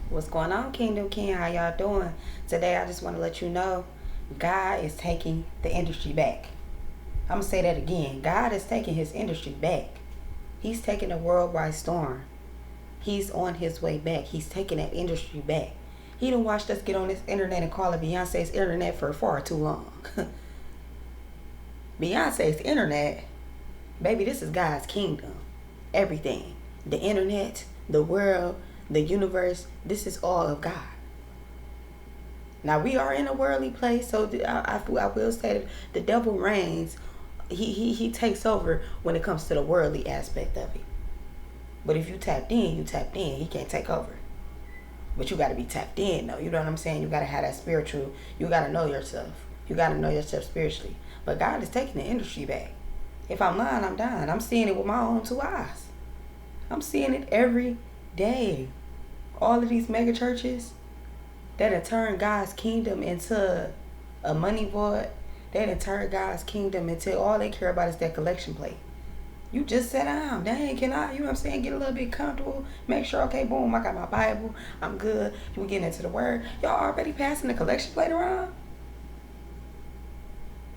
What's going on, Kingdom King? How y'all doing? Today, I just want to let you know God is taking the industry back. I'm going to say that again. God is taking his industry back. He's taking a worldwide storm. He's on his way back. He's taking that industry back. He done watched us get on this internet and call it Beyonce's internet for far too long. Beyonce's internet, baby, this is God's kingdom. Everything. The internet, the world, the universe, this is all of God. Now we are in a worldly place, so I will say that the devil reigns. He takes over when it comes to the worldly aspect of it. But if you tapped in, you tapped in. He can't take over. But you got to be tapped in, though. You know what I'm saying? You got to have that spiritual. You got to know yourself. You got to know yourself spiritually. But God is taking the industry back. If I'm lying, I'm dying. I'm seeing it with my own two eyes. I'm seeing it every day. All of these mega churches that have turned God's kingdom into a money void. They have turned God's kingdom into all they care about is that collection plate. You just sit down. Dang, can I, you know what I'm saying, get a little bit comfortable. Make sure, okay, boom, I got my Bible. I'm good. You getting into the word. Y'all already passing the collection plate around?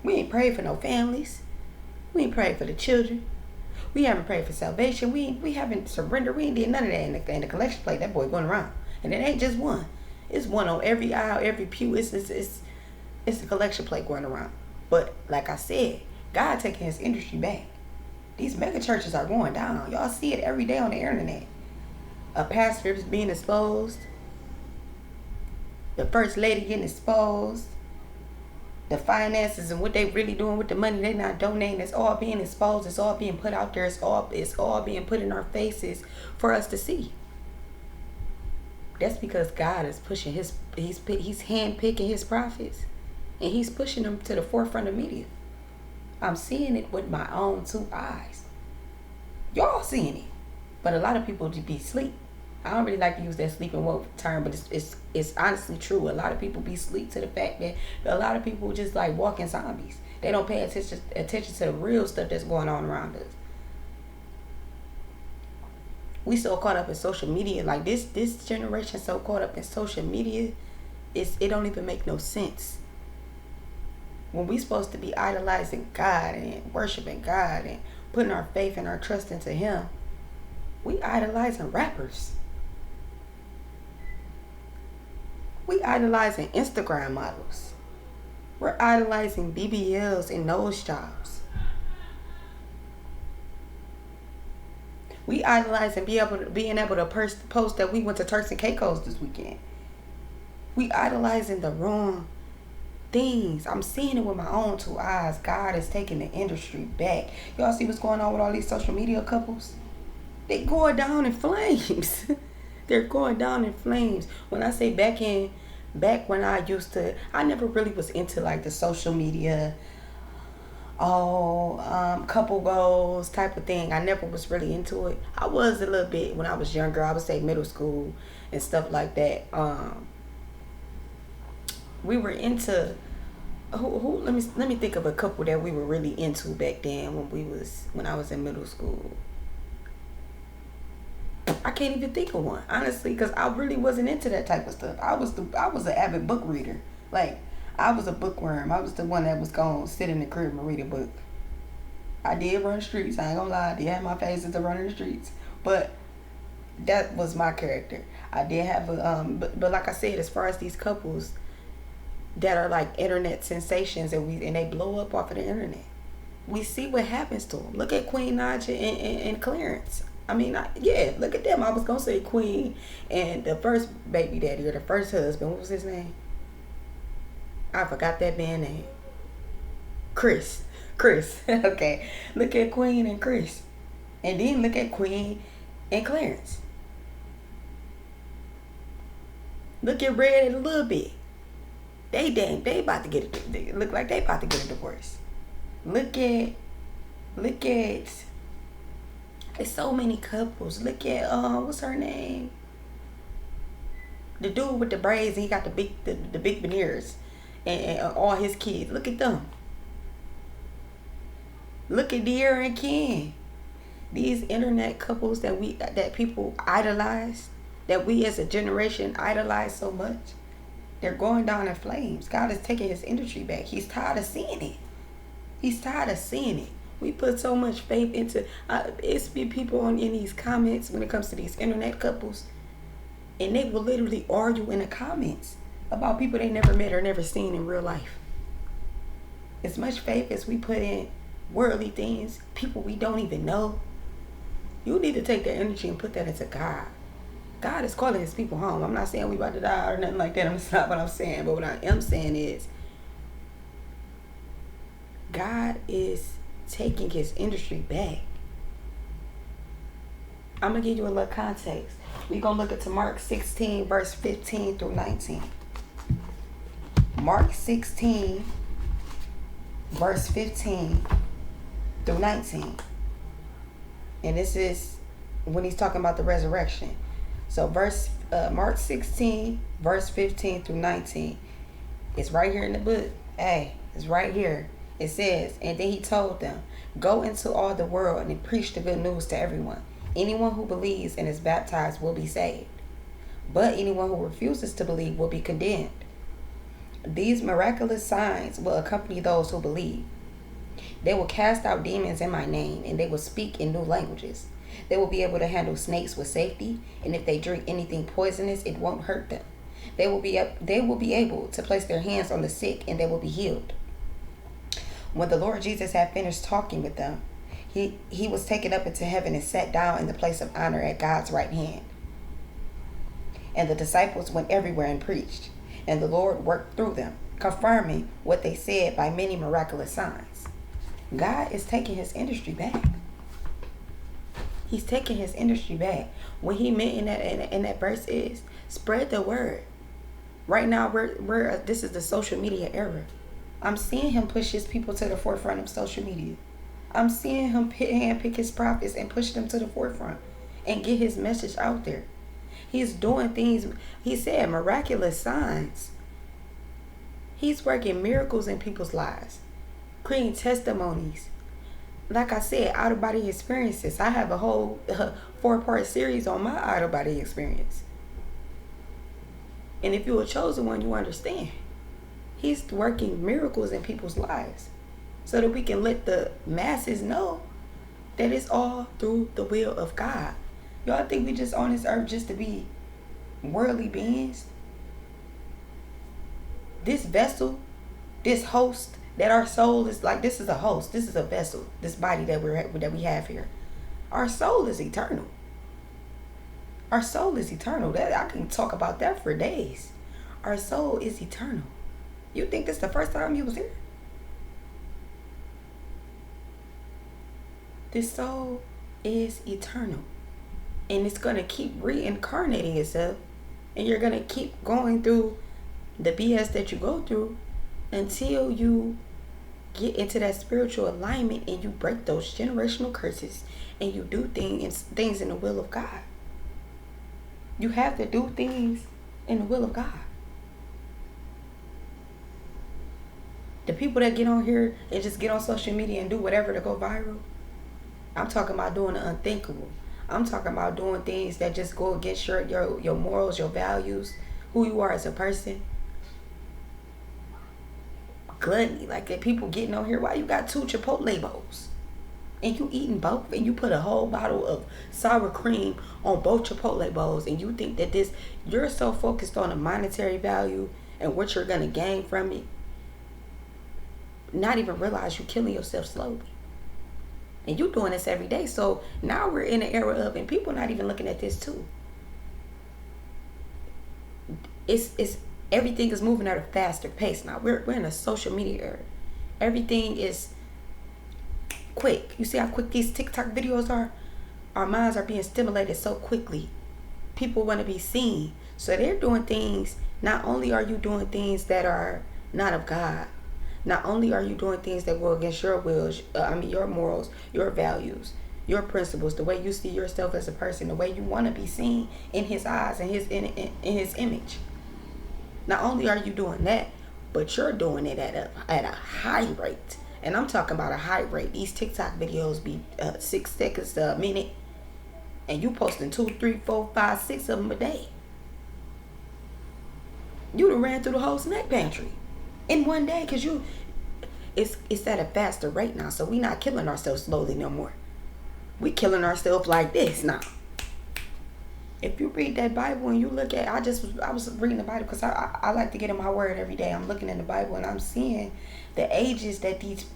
We ain't prayed for no families. We ain't prayed for the children. We haven't prayed for salvation. We haven't surrendered. We ain't did none of that in the collection plate. That boy going around. And it ain't just one. It's one on every aisle, every pew. It's a collection plate going around. But like I said, God taking his industry back. These mega churches are going down. Y'all see it every day on the internet. A pastor is being exposed. The first lady getting exposed. The finances and what they really doing with the money they not donating, it's all being exposed. It's all being put out there. It's all being put in our faces for us to see. That's because God is pushing he's handpicking his prophets, and he's pushing them to the forefront of media. I'm seeing it with my own two eyes. Y'all seeing it, but a lot of people just be asleep. I don't really like to use that sleeping wolf term, but it's honestly true. A lot of people be asleep to the fact that a lot of people just like walking zombies. They don't pay attention to the real stuff that's going on around us. We so caught up in social media, like this generation so caught up in social media, it don't even make no sense. When we supposed to be idolizing God and worshiping God and putting our faith and our trust into him, we idolizing rappers. We idolizing Instagram models. We're idolizing BBLs and nose jobs. We idolizing being able to post that we went to Turks and Caicos this weekend. We idolizing the wrong things. I'm seeing it with my own two eyes. God is taking the industry back. Y'all see what's going on with all these social media couples? They going down in flames. They're going down in flames. When I say back when I never really was into like the social media, couple goals type of thing. I never was really into it. I was a little bit when I was younger. I would say middle school and stuff like that. We were into let me think of a couple that we were really into back then when I was in middle school. I can't even think of one, honestly, because I really wasn't into that type of stuff. I was an avid book reader. Like, I was a bookworm. I was the one that was going to sit in the crib and read a book. I did run the streets. I ain't gonna lie. I did have my phases of running the streets. But that was my character. I did have but like I said, as far as these couples that are like internet sensations and they blow up off of the internet, we see what happens to them. Look at Queen Naja and Clarence. I mean, look at them. I was going to say Queen and the first baby daddy or the first husband. What was his name? I forgot that man's name. Chris. Okay. Look at Queen and Chris. And then look at Queen and Clarence. Look at Red a little bit. They about to get it. They look like they about to get a divorce. Look at there's so many couples. Look at what's her name? The dude with the braids, and he got the big veneers, and all his kids. Look at them. Look at Dear and Ken. These internet couples that people idolize, that we as a generation idolize so much, they're going down in flames. God is taking his industry back. He's tired of seeing it. He's tired of seeing it. We put so much faith into it's be people in these comments when it comes to these internet couples, and they will literally argue in the comments about people they never met or never seen in real life. As much faith as we put in worldly things, people we don't even know, you need to take that energy and put that into God. God is calling his people home. I'm not saying we about to die or nothing like that. That's not what I'm saying. But what I am saying is God is taking his industry back. I'm going to give you a little context. We're going to look at Mark 16, verse 15 through 19. Mark 16, verse 15 through 19. And this is when he's talking about the resurrection. So Mark 16, verse 15 through 19. It's right here in the book. Hey, it's right here. It says, and then he told them, go into all the world and preach the good news to everyone. Anyone who believes and is baptized will be saved, but anyone who refuses to believe will be condemned. These miraculous signs will accompany those who believe. They will cast out demons in my name, and they will speak in new languages. They will be able to handle snakes with safety, and if they drink anything poisonous, it won't hurt them. They will be able to place their hands on the sick, and they will be healed. When the Lord Jesus had finished talking with them, he was taken up into heaven and sat down in the place of honor at God's right hand. And the disciples went everywhere and preached, and the Lord worked through them, confirming what they said by many miraculous signs. God is taking his industry back. He's taking his industry back. What he meant in that verse is spread the word. Right now, this is the social media era. I'm seeing him push his people to the forefront of social media. I'm seeing him handpick his prophets and push them to the forefront and get his message out there. He's doing things. He said miraculous signs. He's working miracles in people's lives, creating testimonies. Like I said, out-of-body experiences. I have a whole 4-part series on my out-of-body experience. And if you're a chosen one, you understand. He's working miracles in people's lives so that we can let the masses know that it's all through the will of God. Y'all think we just on this earth just to be worldly beings? This vessel, this host, that our soul is like, this is a host, this is a vessel, this body that we have here. Our soul is eternal. Our soul is eternal. That I can talk about that for days. Our soul is eternal. You think this is the first time you was here? This soul is eternal. And it's going to keep reincarnating itself. And you're going to keep going through the BS that you go through until you get into that spiritual alignment and you break those generational curses and you do things in the will of God. You have to do things in the will of God. The people that get on here and just get on social media and do whatever to go viral, I'm talking about doing the unthinkable. I'm talking about doing things that just go against your morals, your values, who you are as a person. Gluttony, like if people getting on here, why you got 2 Chipotle bowls? And you eating both, and you put a whole bottle of sour cream on both Chipotle bowls, and you think that you're so focused on a monetary value and what you're going to gain from it, not even realize you're killing yourself slowly. And you're doing this every day. So now we're in an era of, and people not even looking at this too. It's everything is moving at a faster pace now. We're in a social media era. Everything is quick. You see how quick these TikTok videos are? Our minds are being stimulated so quickly. People want to be seen. So they're doing things. Not only are you doing things that are not of God, not only are you doing things that go against your wills, your morals, your values, your principles, the way you see yourself as a person, the way you want to be seen in his eyes and in his image. Not only are you doing that, but you're doing it at a high rate. And I'm talking about a high rate. These TikTok videos be 6 seconds to a minute. And you posting 2, 3, 4, 5, 6 of them a day. You done ran through the whole snack pantry in one day, because it's at a faster rate now. So we not killing ourselves slowly no more. We killing ourselves like this now. If you read that Bible and you look at, I was reading the Bible because I like to get in my word every day. I'm looking in the Bible and I'm seeing the ages that these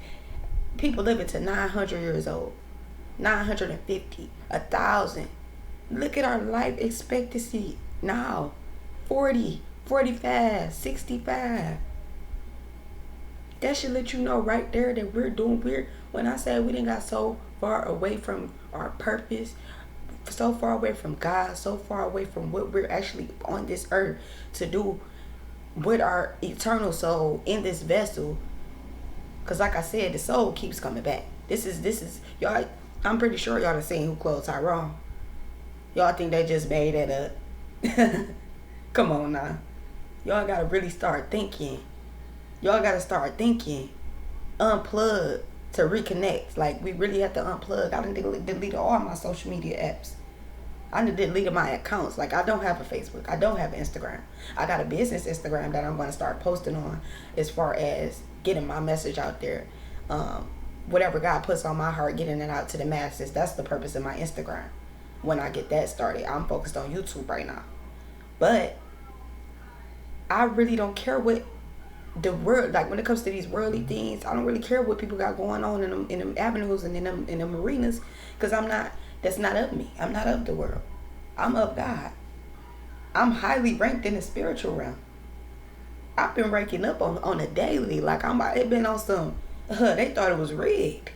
people living to 900 years old, 950, 1,000. Look at our life expectancy now, 40, 45, 65. That should let you know right there that when I say we done got so far away from our purpose, so far away from God, so far away from what we're actually on this earth to do with our eternal soul in this vessel. Because like I said, the soul keeps coming back. This is y'all. I'm pretty sure y'all have seen Who Clothed Tyrone. Y'all think they just made it up. Come on now. Y'all gotta really start thinking. Y'all gotta start thinking. Unplug to reconnect. Like, we really have to unplug. I done deleted all my social media apps. I done deleted my accounts. Like, I don't have a Facebook. I don't have an Instagram. I got a business Instagram that I'm going to start posting on as far as getting my message out there. Whatever God puts on my heart, getting it out to the masses. That's the purpose of my Instagram. When I get that started, I'm focused on YouTube right now. But I really don't care what the world, like when it comes to these worldly things, I don't really care what people got going on in them avenues and in them arenas, because that's not of me. I'm not of the world. I'm of God. I'm highly ranked in the spiritual realm. I've been ranking up on a daily, like it been on some, they thought it was rigged.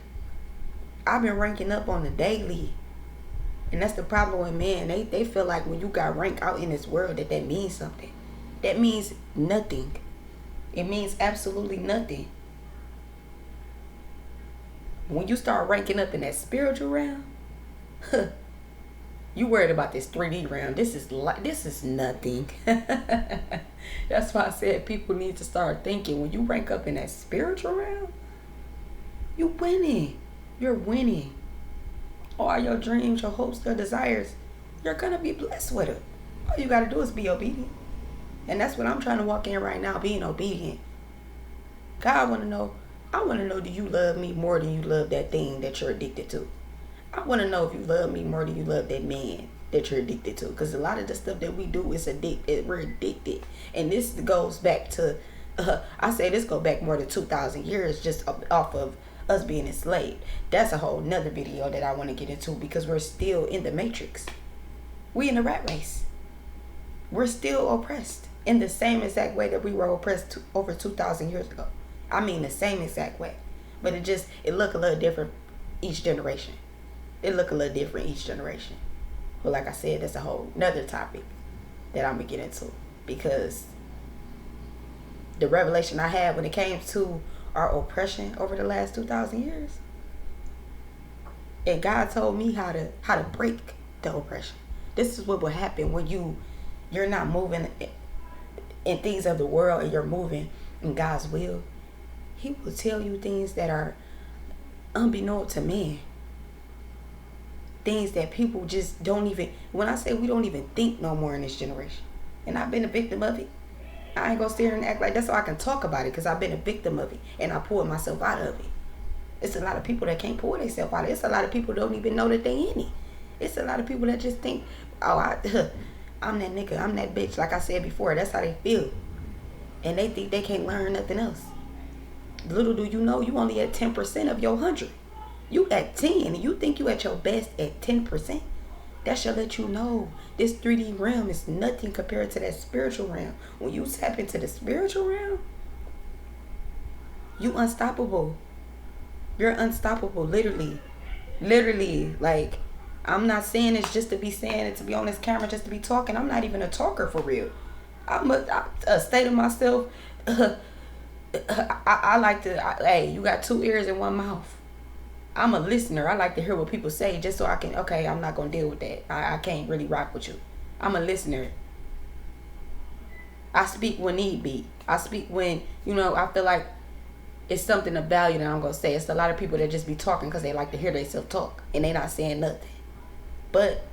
I've been ranking up on the daily. And that's the problem with men. They feel like when you got rank out in this world that means something. That means nothing. It means absolutely nothing. When you start ranking up in that spiritual realm, you worried about this 3D realm. This is nothing. That's why I said people need to start thinking. When you rank up in that spiritual realm, you winning. You're winning. All your dreams, your hopes, your desires, you're gonna be blessed with it. All you gotta do is be obedient. And that's what I'm trying to walk in right now, being obedient. God, I want to know, do you love me more than you love that thing that you're addicted to? I want to know if you love me more than you love that man that you're addicted to. Because a lot of the stuff that we do is addicted. We're addicted. And this goes back to, I say this go back more than 2,000 years just off of us being enslaved. That's a whole nother video that I want to get into, because we're still in the matrix. We in the rat race. We're still oppressed in the same exact way that we were oppressed over 2,000 years ago. I mean the same exact way. But it look a little different each generation. But like I said, that's a whole nother topic that I'm going to get into. Because the revelation I had when it came to our oppression over the last 2,000 years. And God told me how to break the oppression. This is what will happen when you're not moving in things of the world and you're moving in God's will. He will tell you things that are unbeknown to men. Things that people just don't even, when I say we don't even think no more in this generation. And I've been a victim of it. I ain't gonna sit here and act like that's so I can talk about it, because I've been a victim of it and I pulled myself out of it. It's a lot of people that can't pull themselves out of it. It's a lot of people that don't even know that they in it. It's a lot of people that just think, oh, I'm that nigga, I'm that bitch. Like I said before, that's how they feel. And they think they can't learn nothing else. Little do you know, you only at 10% of your 100. You at 10, and you think you at your best at 10%. That should let you know this 3D realm is nothing compared to that spiritual realm. When you tap into the spiritual realm, you unstoppable. You're unstoppable, literally. Literally, like, I'm not saying this just to be saying it, to be on this camera, just to be talking. I'm not even a talker for real. I'm a state of myself. I like to, hey, you got 2 ears and 1 mouth. I'm a listener. I like to hear what people say just so I can, okay, I'm not going to deal with that. I can't really rock with you. I'm a listener. I speak when need be. I speak when, I feel like it's something of value that I'm going to say. It's a lot of people that just be talking because they like to hear themselves talk and they not saying nothing. But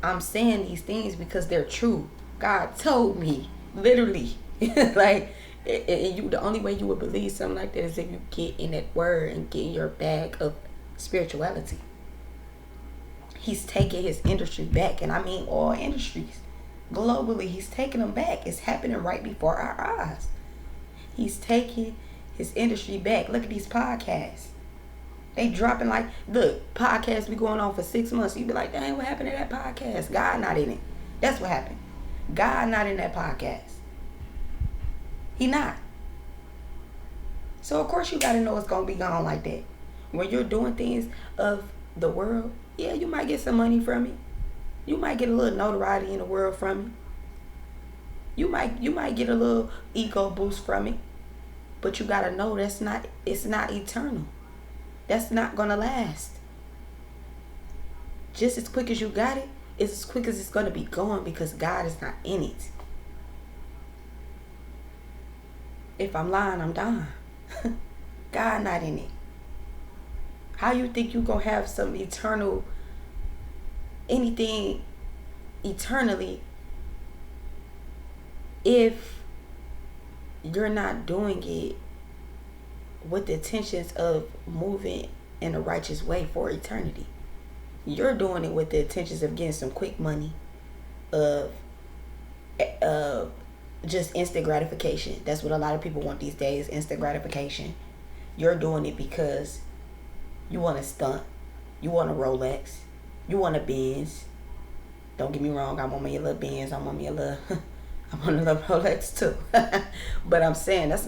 I'm saying these things because they're true. God told me, literally. Like, and you, the only way you would believe something like that is if you get in that word and get in your bag of spirituality. He's taking his industry back, and I mean all industries. Globally, he's taking them back. It's happening right before our eyes. He's taking his industry back. Look at these podcasts. They dropping like, look, podcasts be going on for 6 months. You be like, dang, what happened to that podcast? God not in it. That's what happened. God not in that podcast. He not. So of course you gotta know it's gonna be gone like that. When you're doing things of the world, yeah, you might get some money from it. You might get a little notoriety in the world from it. You might get a little ego boost from it. But you gotta know it's not eternal. That's not gonna last. Just as quick as you got it, it's as quick as it's gonna be gone because God is not in it. If I'm lying, I'm dying. God not in it. How you think you gonna have some eternal, anything eternally if you're not doing it with the intentions of moving in a righteous way for eternity? You're doing it with the intentions of getting some quick money, of just instant gratification. That's what a lot of people want these days, instant gratification. You're doing it because you want a stunt, you want a Rolex, you want a Benz. Don't get me wrong, I want me a little Benz, I want a little Rolex too. But I'm saying that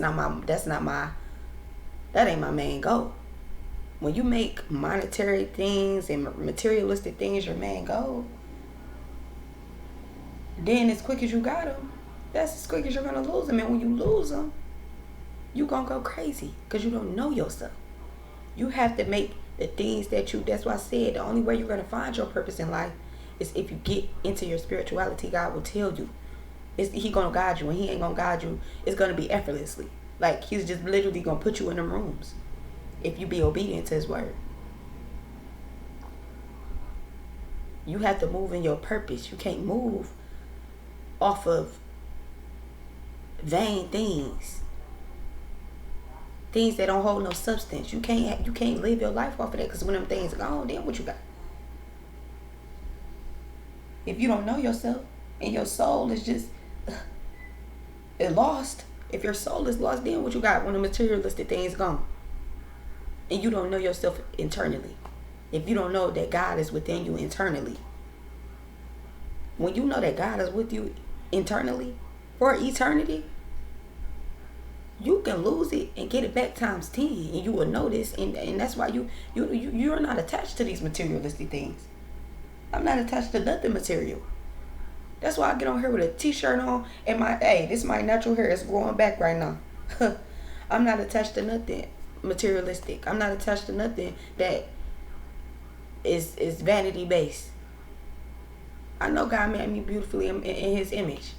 ain't my main goal. When you make monetary things and materialistic things your main goal, then as quick as you got them, that's as quick as you're going to lose them. And when you lose them, you're going to go crazy because you don't know yourself. You have to make the things that's why I said the only way you're going to find your purpose in life is if you get into your spirituality. God will tell you. He going to guide you. And he ain't going to guide you. It's going to be effortlessly. Like, he's just literally going to put you in them rooms if you be obedient to his word. You have to move in your purpose. You can't move off of vain things that don't hold no substance. You can't live your life off of that, because when them things are gone, then what you got? If you don't know yourself and your soul is just lost, if your soul is lost, then what you got when the materialistic things gone and you don't know yourself internally? If you don't know that God is within you internally, when you know that God is with you internally for eternity, you can lose it and get it back times 10, and you will notice. And that's why you're not attached to these materialistic things. I'm not attached to nothing material. That's why I get on here with a t-shirt on and this is my natural hair. It's growing back right now. I'm not attached to nothing materialistic. I'm not attached to nothing that is vanity based. I know God made me beautifully in his image.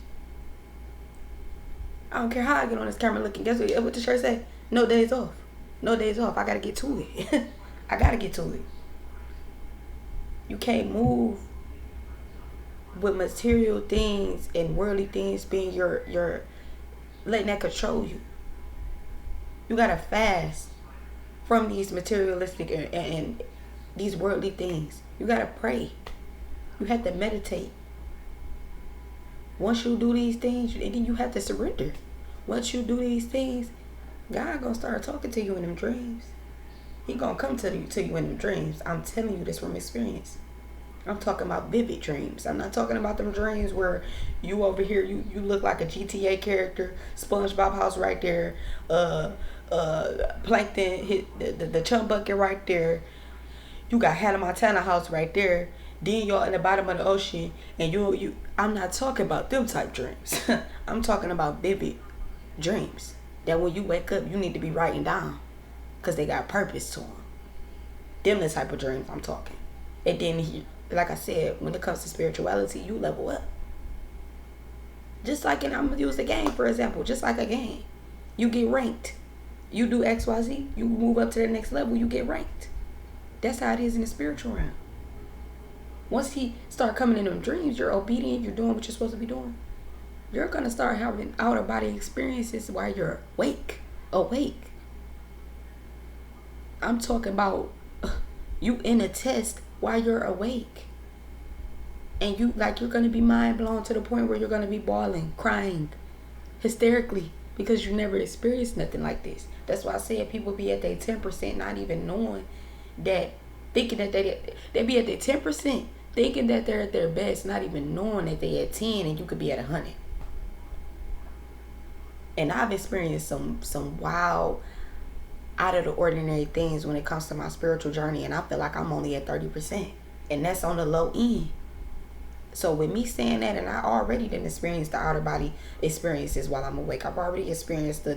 I don't care how I get on this camera looking. Guess what the shirt say? No days off. No days off. I gotta get to it. I gotta get to it. You can't move with material things and worldly things being your letting that control you. You gotta fast from these materialistic and these worldly things. You gotta pray. You have to meditate. Once you do these things, and then you have to surrender. Once you do these things, God gonna start talking to you in them dreams. He gonna come to you in them dreams. I'm telling you this from experience. I'm talking about vivid dreams. I'm not talking about them dreams where you over here, you look like a GTA character, SpongeBob house right there, Plankton hit the chum bucket right there. You got Hannah Montana house right there. Then y'all in the bottom of the ocean, and I'm not talking about them type dreams. I'm talking about vivid dreams that when you wake up, you need to be writing down because they got purpose to them. The type of dreams I'm talking. And then, like I said, when it comes to spirituality, you level up. Just like, I'm going to use a game, for example. Just like a game. You get ranked. You do XYZ, you move up to the next level, you get ranked. That's how it is in the spiritual realm. Once he start coming in them dreams, you're obedient, you're doing what you're supposed to be doing. You're going to start having outer body experiences while you're awake. I'm talking about you in a test while you're awake. And you're going to be mind blown to the point where you're going to be bawling, crying, hysterically, because you never experienced nothing like this. That's why I said people be at their 10% not even knowing that, thinking that they be at their 10%, thinking that they're at their best, not even knowing that they at 10 and you could be at 100. And I've experienced some wild, out of the ordinary things when it comes to my spiritual journey, and I feel like I'm only at 30%, and that's on the low end. So with me saying that, and I already didn't experience the outer body experiences while I'm awake. I've already experienced the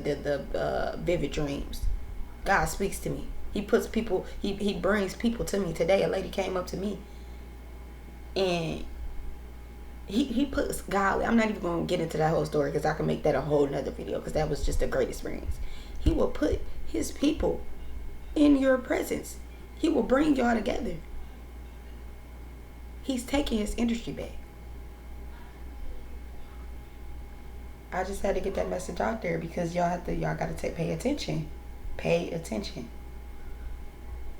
vivid dreams. God speaks to me. He puts people, he brings people to me. Today, a lady came up to me, and he puts godly. I'm not even going to get into that whole story because I can make that a whole nother video, because that was just a great experience. He will put his people in your presence. He will bring y'all together. He's taking his industry back. I just had to get that message out there because y'all got to pay attention. Pay attention.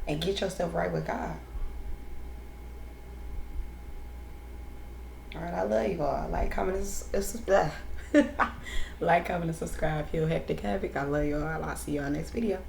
And get yourself right with God. All right, I love you all. Like, comment, and like, comment, and subscribe. Feel Hectic Havoc. I love you all. I'll see y'all next video.